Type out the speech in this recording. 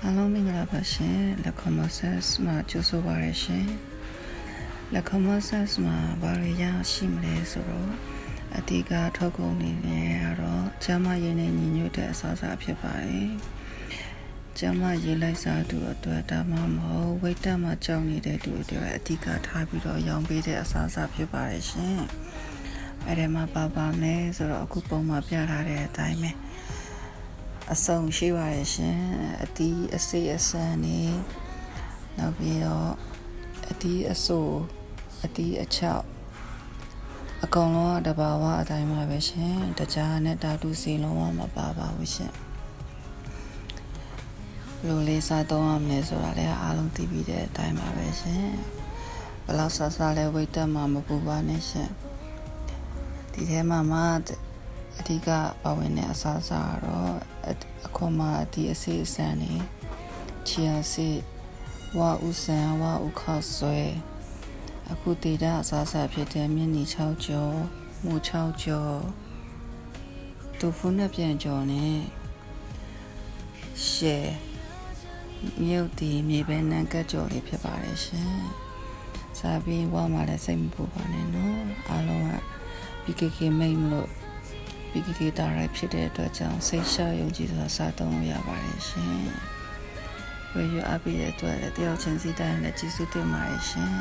အားလုံးမင်္ဂလာပါရှင်လက်ကွန်မဆက်စ်မှာကြိုဆိုပါရရှင်လက်ကွန်မဆက်စ်မှာဘာတွေရရှိမလဲဆိုတော့အဓိကထုတ်ကုန်နေနဲ့ကတော့ကျမရင်းနဲ့ညီညွတ်တဲ့အစားအစာဖြစ်ပါတယ်ကျမရေးလိုက်စားသူအတွက်ဒါမှမဟုတ်ဝိတ်တက်မှာကြောက်နေတဲ့သူအတွက်အဓိကထားပြီးတော့ရောင်းပေးတဲ့အစားအစာဖြစ်ပါတယ်ရှင်အဲ့ဒီမှာပါမယ်ဆိုတော့အခုပုံမှာပြထားတဲ့အတိုင်းပဲအစုံရှိပါရဲ့ရှင်အတီးအစေးအစမ်းနေနောက်ပြီးတော့အတီးအဆိုးအတီးအချောက်အကောင်လုံးကတဘာဝအတိုင်းပါပဲရှင်တကြားနဲ့ဓာတုစီလုံးဝမပါပါဘူးရှင်လိုလေးစားသုံးရမယ်ဆိုတာလည်းအားလုံးသိပြီးတဲ့အတိုင်းပါပဲရှင်ဘလောက်ဆဆလဲဝိတ်တက်မှာမပူပါနဲ့ရှင်ဒီထဲမှာအဓိကပါဝင်တဲ့အစားအစာတော့အခွန်မှာဒီအစီအစံနေချီယာစီဝါဥဆန်ဝါဥခောက်ဆွဲအခုဒေတာအစားအစာဖြစ်တဲ့မြင်းနီ6ကျော်မူ6ကျော်တူဖုန်းနဲ့ပြန်ကျော်နဲ့ရှယ်မြုပ်ဒီမြေပဲနံကတ်ကျော်လေးဖြစ်ပါတယ်ရှင်စားပြီးဝါမှာလည်းစိတ်မပူပါနဲ့နော်အားလုံးက PKK မိတ်မလို့PKK တာရိုက်ဖြစ်တဲ့အတွက်ကြောင့်စိတ်ရှယုံကြည်စွာစားသုံးလို့ရပါတယ်ရှင်ဝယ်ယူအပ်ပြီးတဲ့အတွက်လည်းတယောက်ချင်းစီတိုင်းလည်းကျေးဇူးတင်ပါတယ်ရှင်